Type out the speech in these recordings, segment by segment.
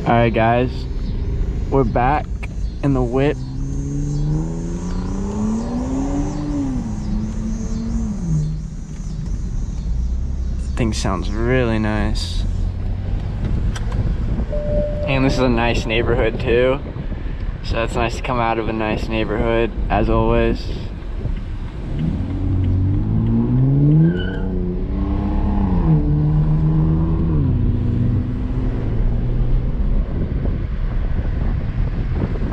Alright guys, we're back in the whip. This thing sounds really nice. And this is a nice neighborhood too. So it's nice to come out of a nice neighborhood, as always.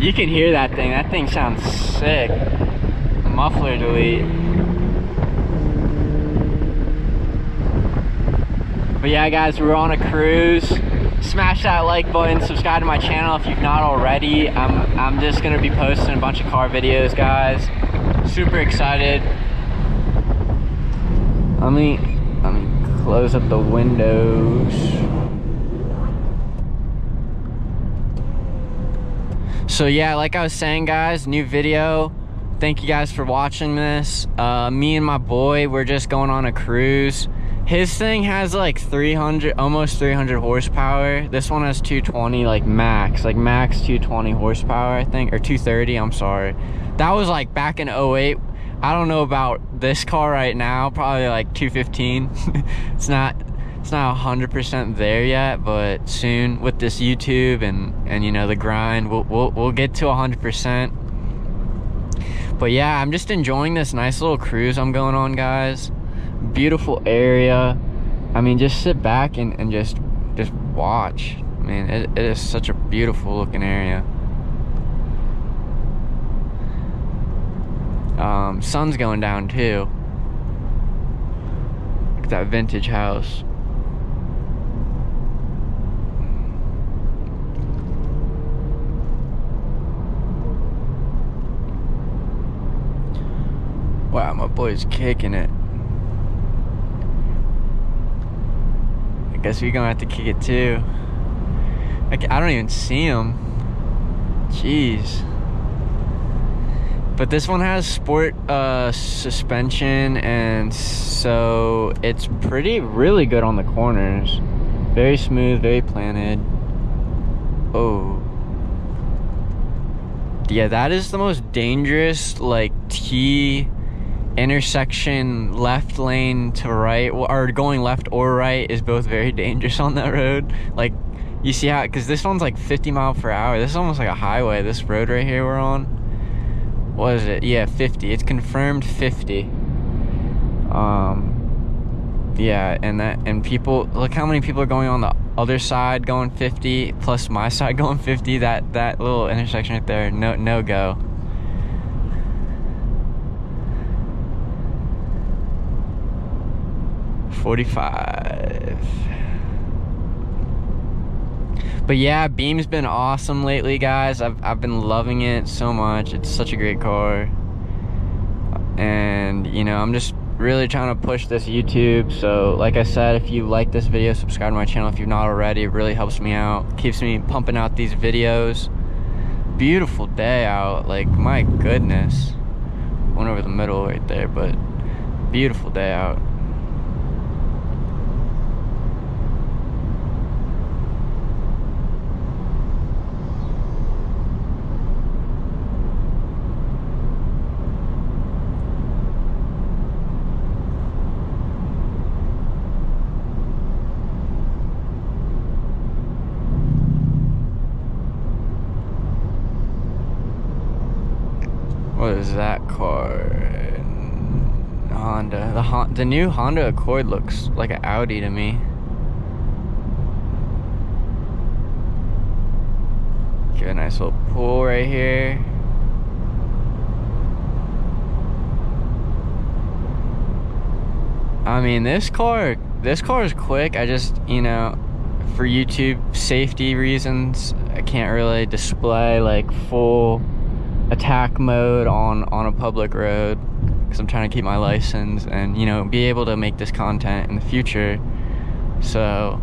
You can hear that thing. That thing sounds sick. The muffler delete. But yeah, guys, we're on a cruise. Smash that like button. Subscribe to my channel if you've not already. I'm just gonna be posting a bunch of car videos, guys. Super excited. Let me close up the windows. So yeah, like I was saying, guys, new video. Thank you guys for watching this. Me and my boy, we're just going on a cruise. His thing has like 300, almost 300 horsepower. This one has 220, like max 220 horsepower, I think, or 230, I'm sorry. That was like back in 08. I don't know about this car right now, probably like 215. It's not 100% there yet, but soon with this YouTube and you know the grind, we'll get to 100%. But yeah, I'm just enjoying this nice little cruise I'm going on, guys. Beautiful area. I mean, just sit back and just watch. I mean, it is such a beautiful looking area. Sun's going down too. Look at that vintage house. Wow, my boy's kicking it. I guess we're gonna have to kick it too. I don't even see him. Jeez. But this one has sport suspension, and so it's really good on the corners. Very smooth, very planted. Oh. Yeah, that is the most dangerous, like, T intersection, left lane to right, or going left or right is both very dangerous on that road. Like, you see how, because this one's like 50 miles per hour. This is almost like a highway, this road right here we're on. What is it? Yeah, 50. It's confirmed 50. Yeah, and people, look how many people are going on the other side going 50, plus my side going 50. That little intersection right there, no go. .45. But yeah, Beam's been awesome lately, guys. I've been loving it so much. It's such a great car. And you know, I'm just really trying to push this YouTube. So like I said, if you like this video, subscribe to my channel if you've not already. It really helps me out, keeps me pumping out these videos. Beautiful day out, like, my goodness. Went over the middle right there, but beautiful day out. What is that car? Honda. The new Honda Accord looks like an Audi to me. Give a nice little pool right here. I mean, this car is quick. I just, you know, for YouTube safety reasons, I can't really display like full attack mode on a public road because I'm trying to keep my license and, you know, be able to make this content in the future. So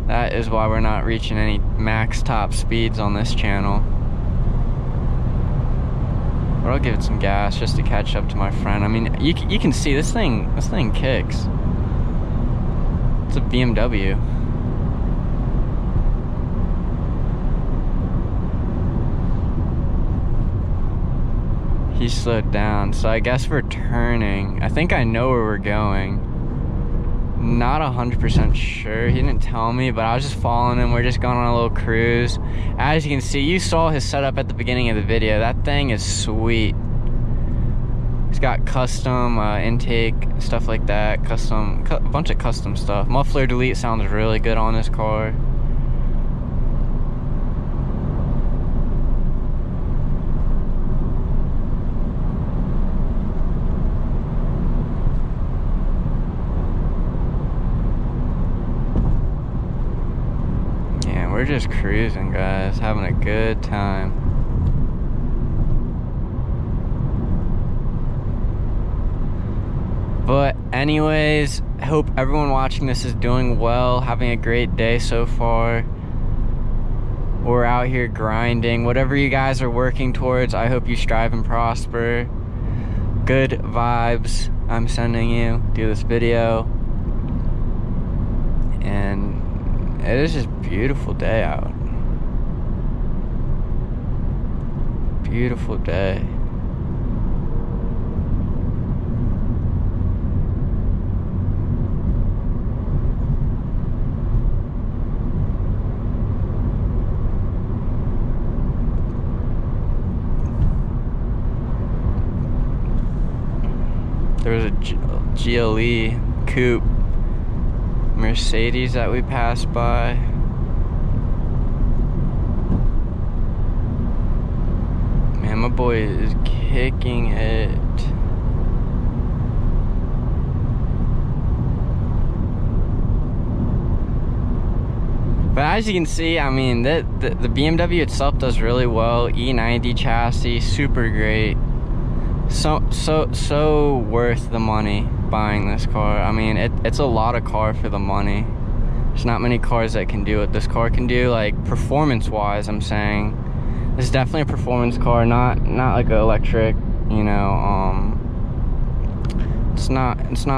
that is why we're not reaching any max top speeds on this channel. But I'll give it some gas just to catch up to my friend. I mean, you can see this thing kicks. It's a BMW. he slowed down. So I guess we're turning. I think I know where we're going. Not 100% sure. He didn't tell me, but I was just following him. We're just going on a little cruise. As you can see, you saw his setup at the beginning of the video. That thing is sweet. It's got custom intake, stuff like that. A bunch of custom stuff. Muffler delete sounds really good on this car. We're just cruising, guys, having a good time. But anyways, I hope everyone watching this is doing well, having a great day so far. We're out here grinding. Whatever you guys are working towards, I hope you strive and prosper. Good vibes I'm sending you. Do this video. And it is just a beautiful day out. Beautiful day. There was a GLE coupe Mercedes that we passed by. Man, my boy is kicking it. But as you can see, I mean, the BMW itself does really well. E90 chassis, super great. So worth the money buying this car. I mean, it's a lot of car for the money. There's not many cars that can do what this car can do, like performance wise. I'm saying this is definitely a performance car, not like an electric, you know. It's not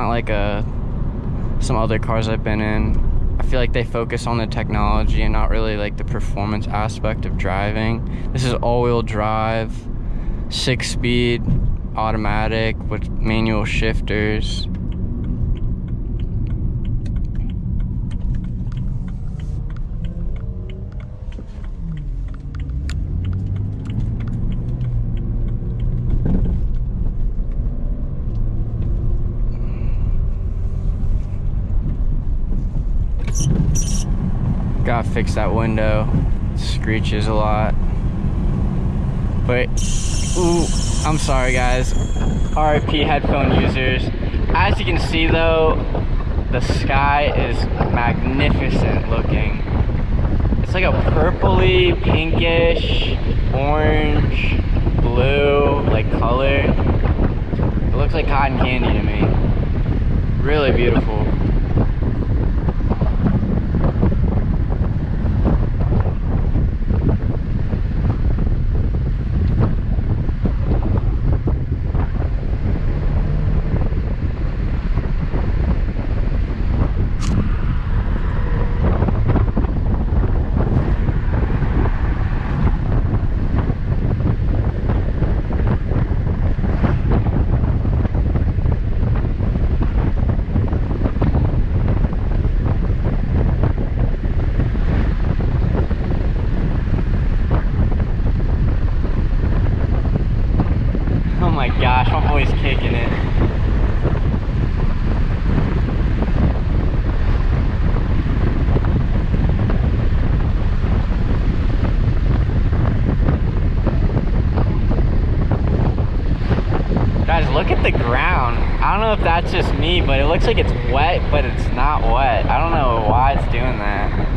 like some other cars I've been in. I feel like they focus on the technology and not really like the performance aspect of driving. This is all-wheel drive, 6-speed automatic with manual shifters. Gotta fix that window. It screeches a lot. But ooh, I'm sorry guys, RIP headphone users. As you can see though, the sky is magnificent looking. It's like a purpley, pinkish, orange, blue, like color. It looks like cotton candy to me. Really beautiful. Oh my gosh, my boy's kicking it. Guys, look at the ground. I don't know if that's just me, but it looks like it's wet, but it's not wet. I don't know why it's doing that.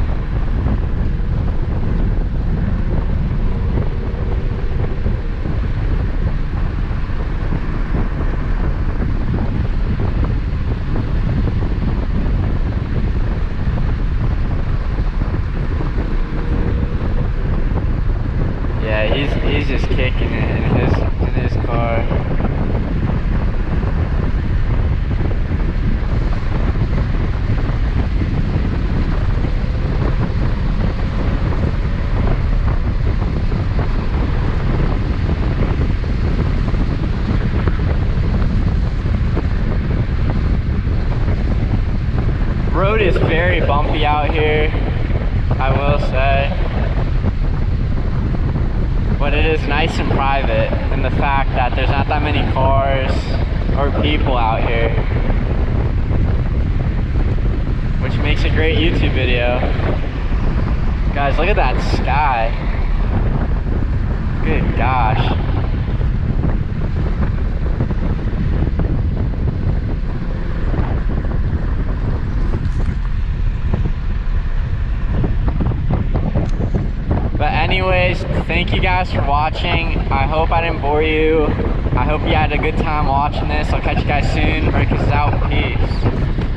He's just kicking it in his car. comfy out here, I will say. But it is nice and private in the fact that there's not that many cars or people out here, which makes a great YouTube video. Guys, look at that sky. Good gosh. But anyways, thank you guys for watching. I hope I didn't bore you. I hope you had a good time watching this. I'll catch you guys soon. Marcus is out. Peace.